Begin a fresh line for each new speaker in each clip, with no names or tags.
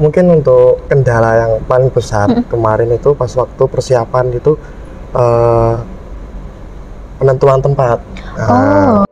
mungkin untuk kendala yang paling besar kemarin itu pas waktu persiapan itu penentuan tempat.
Oh.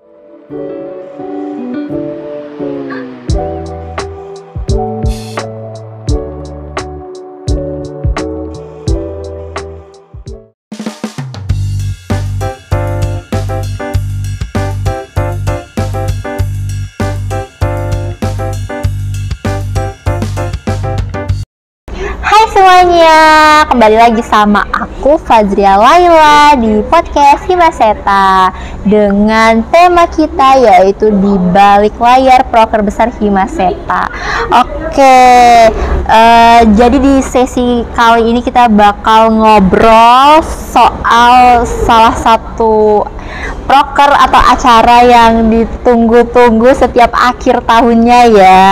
Semuanya, kembali lagi sama aku Fazria Laila di podcast Himaseta dengan tema kita yaitu di balik layar proker besar Himaseta. Oke, jadi di sesi kali ini kita bakal ngobrol soal salah satu proker atau acara yang ditunggu-tunggu setiap akhir tahunnya ya.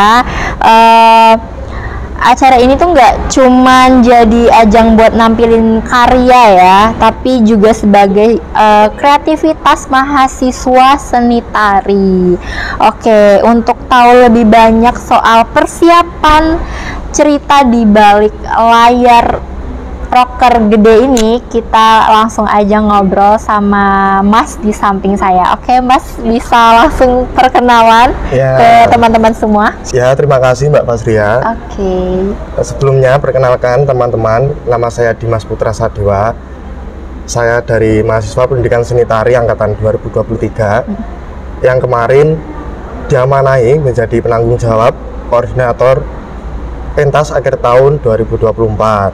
Acara ini tuh nggak cuman jadi ajang buat nampilin karya ya, tapi juga sebagai kreativitas mahasiswa seni tari. Oke, untuk tahu lebih banyak soal persiapan cerita di balik layar proker gede ini, kita langsung aja ngobrol sama Mas di samping saya. Oke, Mas bisa langsung perkenalan ke teman-teman semua?
Ya, terima kasih Mbak Fazria.
Oke.
Sebelumnya perkenalkan teman-teman, nama saya Dimas Putra Sadewa. Saya dari mahasiswa Pendidikan Seni Tari angkatan 2023 yang kemarin diamanahi menjadi penanggung jawab koordinator pentas akhir tahun 2024.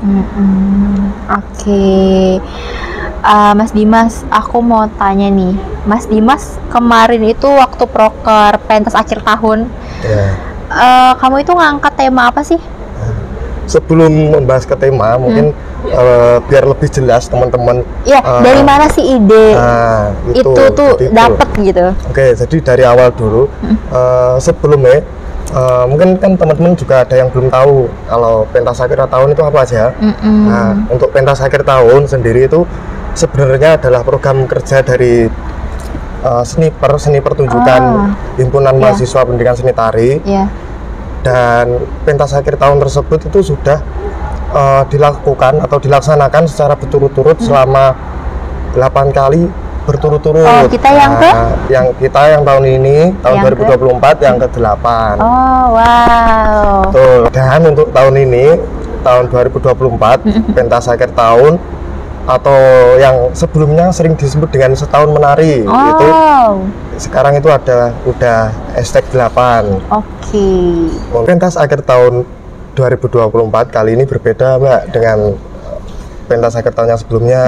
Oke. Mas Dimas, aku mau tanya nih, Mas Dimas kemarin itu waktu proker pentas akhir tahun, kamu itu ngangkat tema apa sih?
Sebelum membahas ke tema, mungkin biar lebih jelas teman-teman.
Ya, dari mana sih ide itu tuh dapet gitu? Oke,
jadi dari awal dulu, sebelumnya mungkin kan teman-teman juga ada yang belum tahu kalau pentas akhir tahun itu apa aja. Nah, untuk pentas akhir tahun sendiri itu sebenarnya adalah program kerja dari seni pertunjukan Himpunan Mahasiswa Pendidikan Seni Tari. Dan pentas akhir tahun tersebut itu sudah dilakukan atau dilaksanakan secara berturut-turut selama 8 kali berturut-turut.
Oh, kita
yang tahun ini tahun 2024 yang ke-8.
Oh, wow.
Betul. Dan untuk tahun ini tahun 2024 pentas akhir tahun atau yang sebelumnya sering disebut dengan setahun menari itu sekarang itu udah #8.
Oke.
Pentas akhir tahun 2024 kali ini berbeda Mbak dengan pentas akhir tahun yang sebelumnya,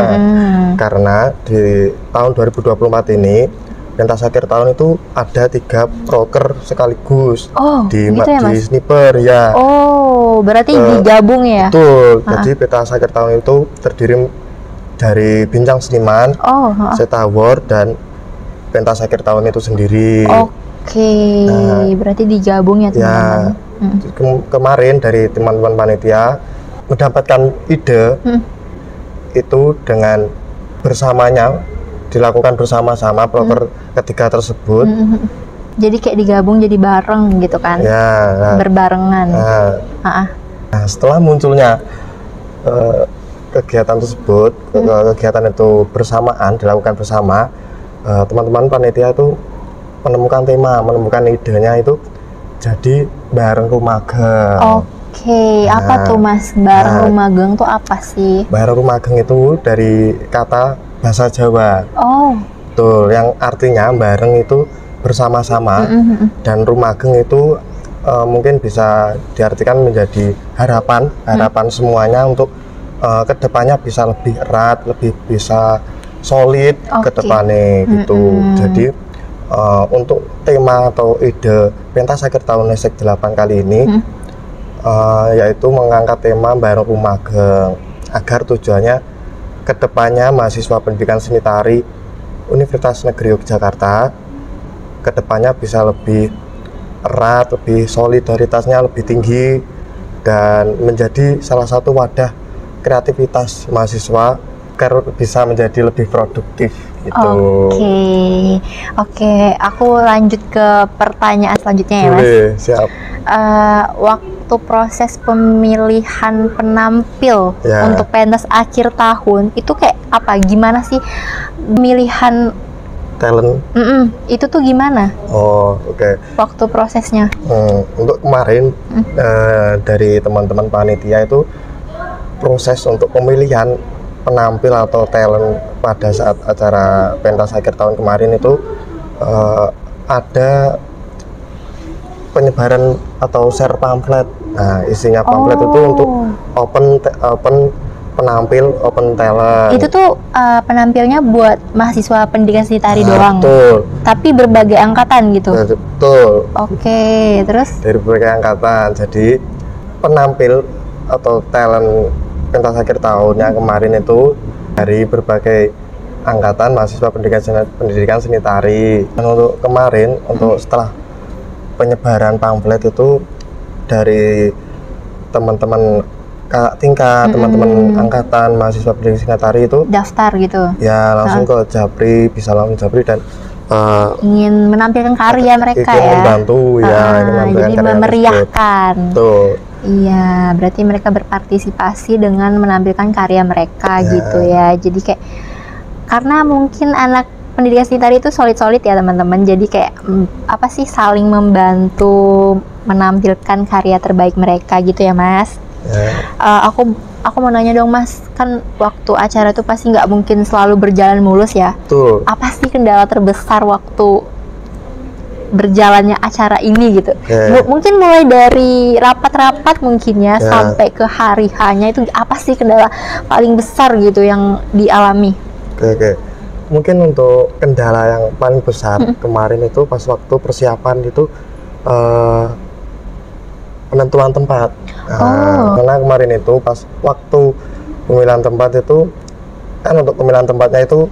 karena di tahun 2024 ini pentas akhir tahun itu ada 3 proker sekaligus di sniper ya.
Oh, berarti digabung ya?
Betul. Jadi pentas akhir tahun itu terdiri dari Bincang Seniman, Seta Award dan pentas akhir tahun itu sendiri.
Oke, berarti digabung ya teman-teman.
Kemarin dari teman-teman panitia mendapatkan ide itu dengan bersamanya dilakukan bersama-sama proker ketiga tersebut.
Jadi kayak digabung jadi bareng gitu kan? Berbarengan.
Nah, setelah munculnya kegiatan tersebut, kegiatan itu bersamaan dilakukan bersama, teman-teman panitia itu menemukan idenya itu jadi bareng rumageng.
Oke, apa tuh Mas? Bareng rumageng tuh apa sih?
Bareng rumageng itu dari kata bahasa Jawa. Betul, yang artinya bareng itu bersama-sama, dan rumageng itu mungkin bisa diartikan menjadi harapan semuanya untuk kedepannya bisa lebih erat, lebih bisa solid kedepannya gitu. Jadi untuk tema atau ide pentas akhir tahun #8 kali ini yaitu mengangkat tema bareng rumageng agar tujuannya kedepannya mahasiswa pendidikan seni tari Universitas Negeri Yogyakarta kedepannya bisa lebih erat, lebih solidaritasnya lebih tinggi, dan menjadi salah satu wadah kreativitas mahasiswa agar bisa menjadi lebih produktif gitu.
Oke, aku lanjut ke pertanyaan selanjutnya ya Mas.
Siap.
waktu proses pemilihan penampil untuk pentas akhir tahun itu kayak apa? Gimana sih pemilihan
talent?
Itu tuh gimana?
Oh, oke.
Waktu prosesnya?
Untuk kemarin dari teman-teman panitia itu proses untuk pemilihan penampil atau talent pada saat acara pentas akhir tahun kemarin itu ada penyebaran atau share pamflet. Nah, isinya pamflet itu untuk open penampil, open talent.
Itu tuh penampilnya buat mahasiswa pendidikan seni tari doang.
Betul.
Tapi berbagai angkatan gitu.
Betul.
Oke, terus?
Dari berbagai angkatan. Jadi penampil atau talent pentas akhir tahunnya kemarin itu dari berbagai angkatan mahasiswa pendidikan seni tari. Dan untuk kemarin, untuk setelah penyebaran pamflet itu dari teman-teman kakak tingkat, teman-teman angkatan mahasiswa pendidikan seni tari itu
daftar gitu
ya, langsung ke Japri, bisa langsung Japri dan
ingin menampilkan karya mereka ya,
membantu
jadi memeriahkan
tuh.
Iya, berarti mereka berpartisipasi dengan menampilkan karya mereka gitu ya. Jadi kayak karena mungkin anak pendidikan seni tari itu solid-solid ya teman-teman, jadi kayak apa sih, saling membantu menampilkan karya terbaik mereka gitu ya Mas. Aku mau nanya dong Mas, kan waktu acara itu pasti nggak mungkin selalu berjalan mulus ya.
Betul.
Apa sih kendala terbesar waktu berjalannya acara ini gitu? Mungkin mulai dari rapat-rapat mungkin ya, sampai ke hari hanya itu apa sih kendala paling besar gitu yang dialami?
Oke. Mungkin untuk kendala yang paling besar kemarin itu pas waktu persiapan itu penentuan tempat. Karena kemarin itu pas waktu pemilihan tempat itu kan, untuk pemilihan tempatnya itu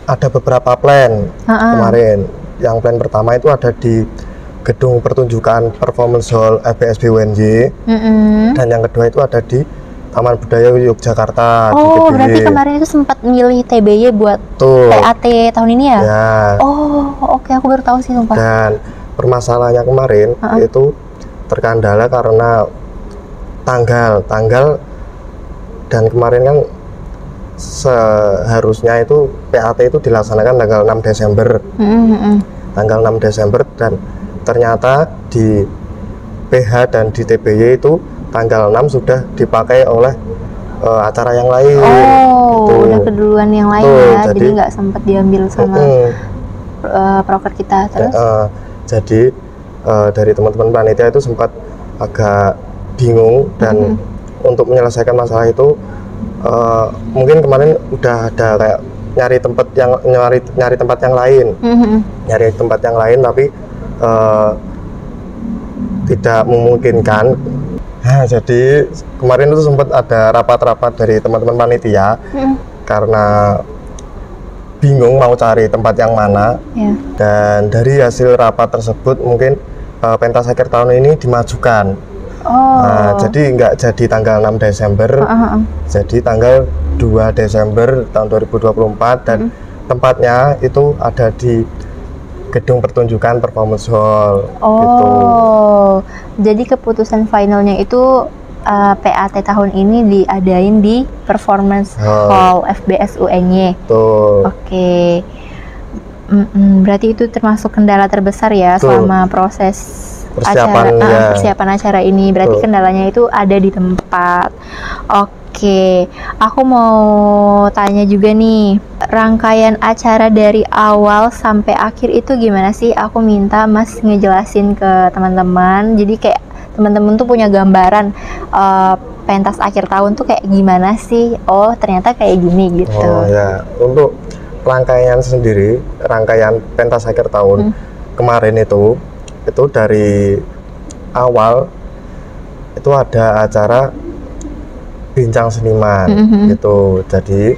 ada beberapa plan kemarin. Yang plan pertama itu ada di gedung pertunjukan Performance Hall FBSB UNJ, dan yang kedua itu ada di Taman Budaya Yogyakarta.
Oh, berarti kemarin itu sempat milih TBY buat PAT tahun ini ya? Oh, oke, aku baru tahu sih sumpah.
Dan permasalahannya kemarin itu terkendala karena tanggal dan kemarin kan seharusnya itu PAT itu dilaksanakan tanggal 6 Desember. Tanggal 6 Desember dan ternyata di PH dan di TBY itu tanggal 6 sudah dipakai oleh acara yang lain.
Udah keduluan yang lain ya, jadi nggak sempat diambil sama proker kita. Terus?
Jadi dari teman-teman panitia itu sempat agak bingung, dan untuk menyelesaikan masalah itu mungkin kemarin udah ada kayak nyari tempat yang lain, tapi tidak memungkinkan. Nah, jadi kemarin itu sempat ada rapat-rapat dari teman-teman panitia karena bingung mau cari tempat yang mana. Dan dari hasil rapat tersebut mungkin pentas akhir tahun ini dimajukan. Nah, jadi nggak jadi tanggal 6 Desember, jadi tanggal 2 Desember tahun 2024, dan tempatnya itu ada di gedung pertunjukan Performance Hall. Gitu.
Jadi keputusan finalnya itu PAT tahun ini diadain di Performance Hall FBS UNY. Oke. Berarti itu termasuk kendala terbesar ya selama proses persiapan acara ini. Berarti kendalanya itu ada di tempat. Oke, aku mau tanya juga nih, rangkaian acara dari awal sampai akhir itu gimana sih? Aku minta Mas ngejelasin ke teman-teman, jadi kayak teman-teman tuh punya gambaran pentas akhir tahun tuh kayak gimana sih? Oh, ternyata kayak gini gitu.
Oh ya, untuk rangkaian sendiri, rangkaian pentas akhir tahun kemarin itu dari awal itu ada acara bincang seniman gitu. Jadi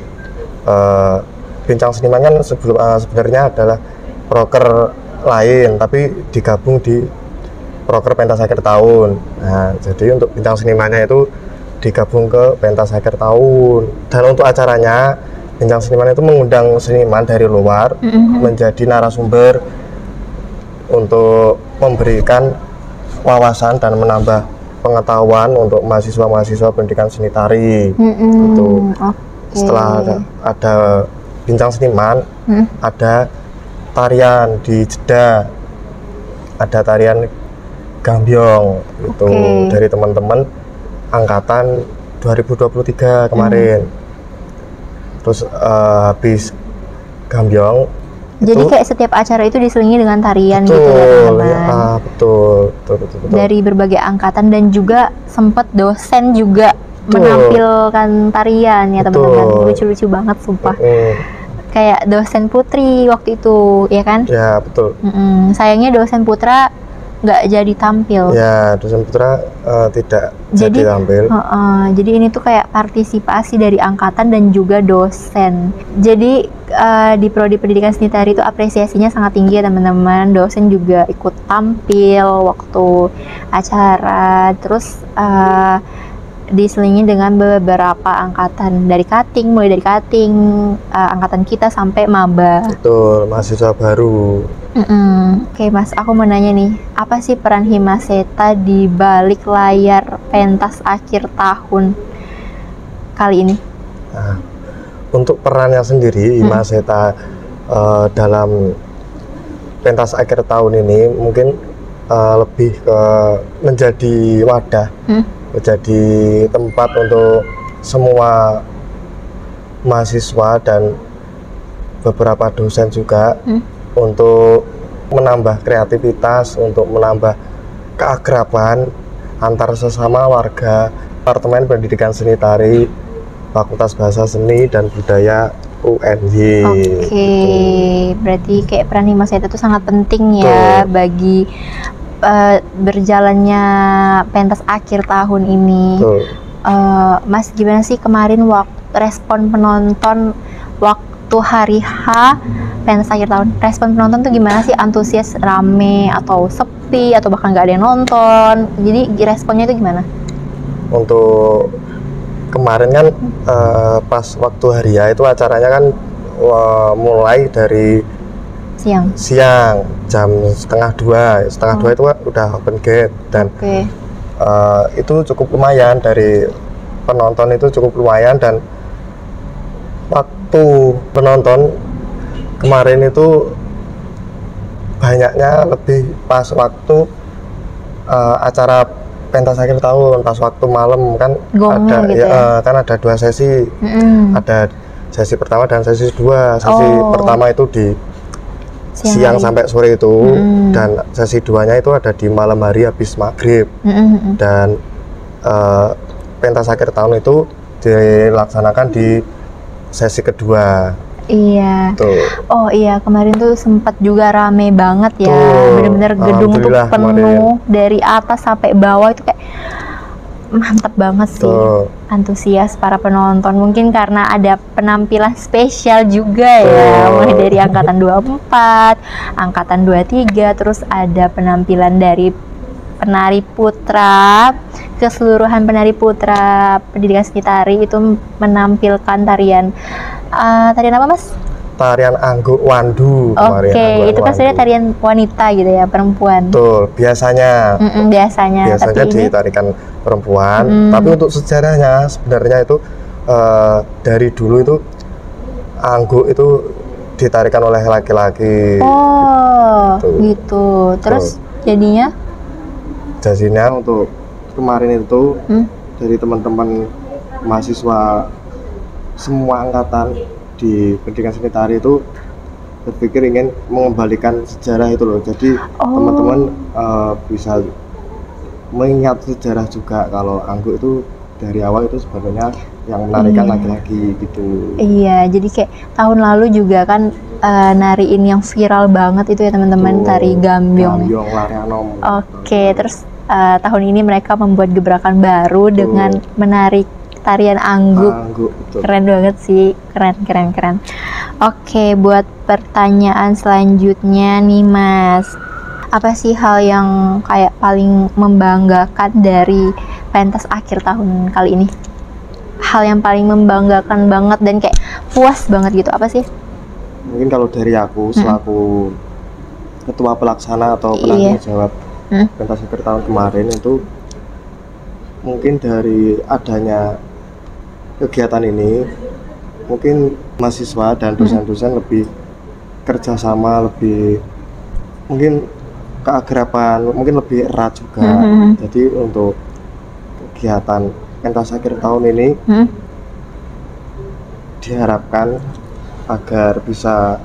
bincang seniman kan sebenarnya adalah proker lain, tapi digabung di proker pentas akhir tahun. Nah, jadi untuk bincang senimannya itu digabung ke pentas akhir tahun. Dan untuk acaranya bincang seniman itu mengundang seniman dari luar menjadi narasumber untuk memberikan wawasan dan menambah pengetahuan untuk mahasiswa-mahasiswa pendidikan seni tari. Gitu. Setelah ada bincang seniman, ada tarian di jeda, ada tarian gambyong itu dari teman-teman angkatan 2023 kemarin. Terus habis gambyong,
jadi kayak setiap acara itu diselingi dengan tarian gitu ya teman-teman.
Ya, betul.
Dari berbagai angkatan dan juga sempat dosen juga menampilkan tarian ya teman-teman. Lucu-lucu banget sumpah. Kayak dosen Putri waktu itu, ya kan?
Ya, betul.
Sayangnya dosen Putra nggak jadi tampil.
Ya, dosen Putra tidak jadi tampil.
Jadi ini tuh kayak partisipasi dari angkatan dan juga dosen. Jadi di Prodi Pendidikan Seni Tari itu apresiasinya sangat tinggi ya teman-teman. Dosen juga ikut tampil waktu acara. Terus diselingi dengan beberapa angkatan dari cutting, mulai dari cutting angkatan kita sampai maba.
Betul, mahasiswa baru.
Oke Mas, aku mau nanya nih, apa sih peran Himaseta di balik layar pentas akhir tahun kali ini?
Nah, untuk perannya sendiri, Himaseta dalam pentas akhir tahun ini mungkin lebih ke menjadi wadah, menjadi tempat untuk semua mahasiswa dan beberapa dosen juga untuk menambah kreativitas, untuk menambah keakraban antar sesama warga Departemen Pendidikan Seni Tari Fakultas Bahasa Seni dan Budaya UNY.
Berarti kayak peran Himaseta itu sangat penting ya bagi berjalannya pentas akhir tahun ini. Mas, gimana sih kemarin respon penonton waktu hari H pentas akhir tahun? Respon penonton tuh gimana sih? Antusias, rame, atau sepi, atau bahkan nggak ada yang nonton? Jadi responnya itu gimana?
Untuk kemarin kan pas waktu hari H itu acaranya kan mulai dari siang jam setengah dua itu udah open gate dan itu cukup lumayan, dari penonton itu cukup lumayan. Dan waktu penonton kemarin itu banyaknya lebih pas waktu acara pentas akhir tahun, pas waktu malam kan ada gitu kan ada dua sesi, ada sesi pertama dan sesi kedua. Sesi pertama itu di siang sampai sore itu, dan sesi duanya itu ada di malam hari habis maghrib. Dan pentas akhir tahun itu dilaksanakan di sesi kedua.
Iya. Oh iya, kemarin tuh sempat juga rame banget ya. Bener-bener gedung tuh penuh dari atas sampai bawah, itu kayak mantap banget sih. Antusias para penonton, mungkin karena ada penampilan spesial juga ya, mulai dari angkatan 24, angkatan 23, terus ada penampilan dari penari putra, keseluruhan penari putra Pendidikan Seni Tari itu menampilkan tarian apa Mas?
Tarian Angguk Wandu.
Itu kan sebenarnya tarian wanita gitu ya, perempuan.
Betul, biasanya.
Biasanya
tapi ditarikan perempuan. Tapi untuk sejarahnya sebenarnya itu dari dulu itu Angguk itu ditarikan oleh laki-laki. Gitu. Terus jadinya untuk kemarin itu dari teman-teman mahasiswa semua angkatan di Pendidikan Seni Tari itu berpikir ingin mengembalikan sejarah itu loh. Jadi teman-teman bisa mengingat sejarah juga kalau Angguk itu dari awal itu sebenarnya yang menarikan laki-laki gitu. Iya, jadi kayak tahun lalu juga kan nariin yang viral banget itu ya teman-teman, tari gambyong. Larianom. Terus tahun ini mereka membuat gebrakan baru dengan menarik tarian Angguk. Keren banget sih, keren. Buat pertanyaan selanjutnya nih Mas, apa sih hal yang kayak paling membanggakan dari pentas akhir tahun kali ini? Hal yang paling membanggakan banget dan kayak puas banget gitu, apa sih? Mungkin kalau dari aku selaku ketua pelaksana atau penanggung jawab pentas akhir tahun kemarin itu mungkin dari adanya kegiatan ini mungkin mahasiswa dan dosen-dosen lebih kerjasama, lebih mungkin keakraban, mungkin lebih erat juga. Jadi untuk kegiatan pentas akhir tahun ini diharapkan agar bisa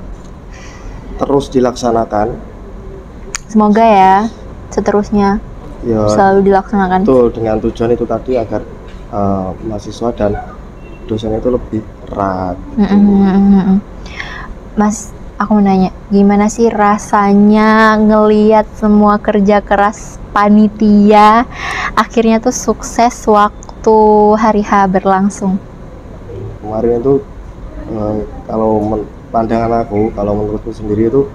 terus dilaksanakan.
Semoga ya seterusnya
Ya,
selalu dilaksanakan.
Betul, dengan tujuan itu tadi agar mahasiswa dan dosen itu lebih erat.
Mas, aku mau nanya, gimana sih rasanya ngelihat semua kerja keras panitia akhirnya tuh sukses waktu hari H berlangsung?
Kemarin itu kalau pandangan aku, kalau menurutku sendiri itu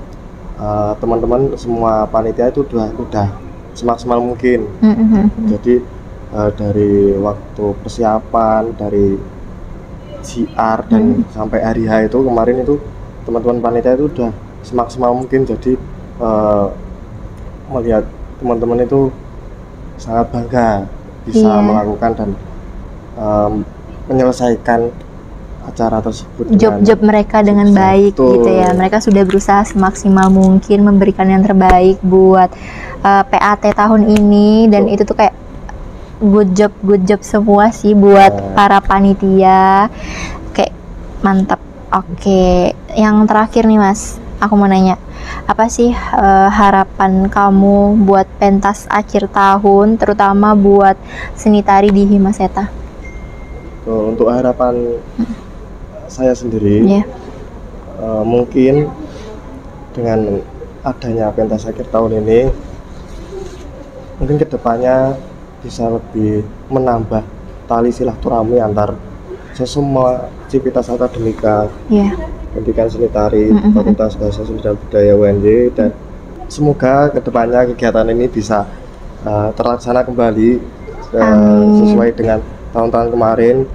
teman-teman semua panitia itu udah semaksimal mungkin. Jadi dari waktu persiapan, dari CR dan sampai hari H itu kemarin itu teman-teman panitia itu udah semaksimal mungkin. Jadi melihat teman-teman itu sangat bangga bisa melakukan dan menyelesaikan acara tersebut,
job mereka dengan baik. Betul. Gitu ya, mereka sudah berusaha semaksimal mungkin memberikan yang terbaik buat PAT tahun ini, dan itu tuh kayak good job semua sih buat para panitia, kayak mantap. Oke, yang terakhir nih Mas, aku mau nanya, apa sih harapan kamu buat pentas akhir tahun, terutama buat seni tari di Himaseta?
Untuk harapan saya sendiri, mungkin dengan adanya pentas akhir tahun ini, mungkin kedepannya bisa lebih menambah tali silaturahmi antar semua civitas akademika, pendidikan seni tari, Fakultas Bahasa Seni dan Budaya UNY, dan semoga kedepannya kegiatan ini bisa terlaksana kembali sesuai dengan tahun-tahun kemarin.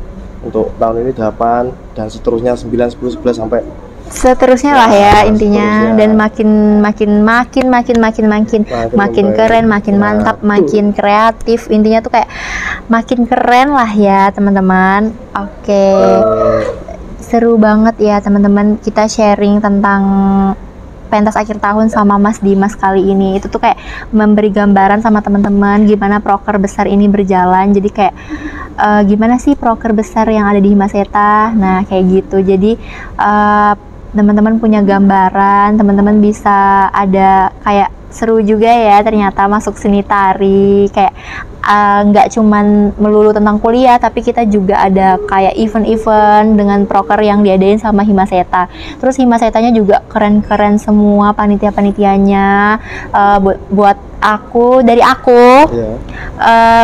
Untuk tahun ini 8 dan seterusnya 9, 10, 11 sampai
seterusnya lah ya intinya, dan makin keren, makin mantap, makin kreatif, intinya tuh kayak makin keren lah ya teman-teman. Oke. Seru banget ya teman-teman, kita sharing tentang pentas akhir tahun sama Mas Dimas kali ini. Itu tuh kayak memberi gambaran sama teman-teman gimana proker besar ini berjalan. Jadi kayak gimana sih proker besar yang ada di Himaseta. Nah kayak gitu, jadi teman-teman punya gambaran, teman-teman bisa ada kayak seru juga ya ternyata masuk seni tari, kayak nggak cuman melulu tentang kuliah, tapi kita juga ada kayak event-event dengan proker yang diadain sama Himaseta. Terus Himasetanya juga keren-keren semua panitia-panitianya. Buat aku, dari aku,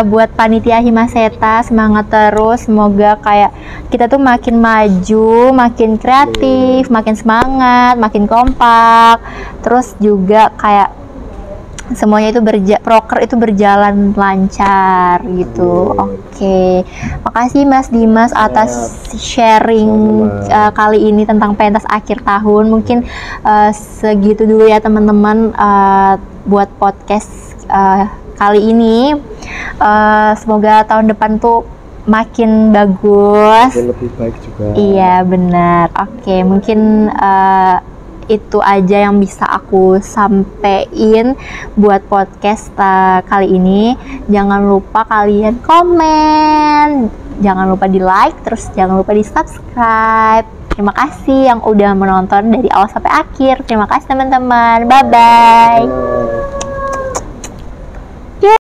buat panitia Himaseta, semangat terus, semoga kayak kita tuh makin maju, makin kreatif, makin semangat, makin kompak, terus juga kayak semuanya itu proker itu berjalan lancar gitu. Oke. Makasih Mas Dimas atas sharing kali ini tentang pentas akhir tahun. Mungkin segitu dulu ya teman-teman buat podcast kali ini. Semoga tahun depan tuh makin bagus,
makin lebih baik juga.
Iya benar. Oke, mungkin itu aja yang bisa aku sampein buat podcast kali ini. Jangan lupa kalian komen, jangan lupa di like, terus jangan lupa di subscribe. Terima kasih yang udah menonton dari awal sampai akhir. Terima kasih teman-teman, bye bye.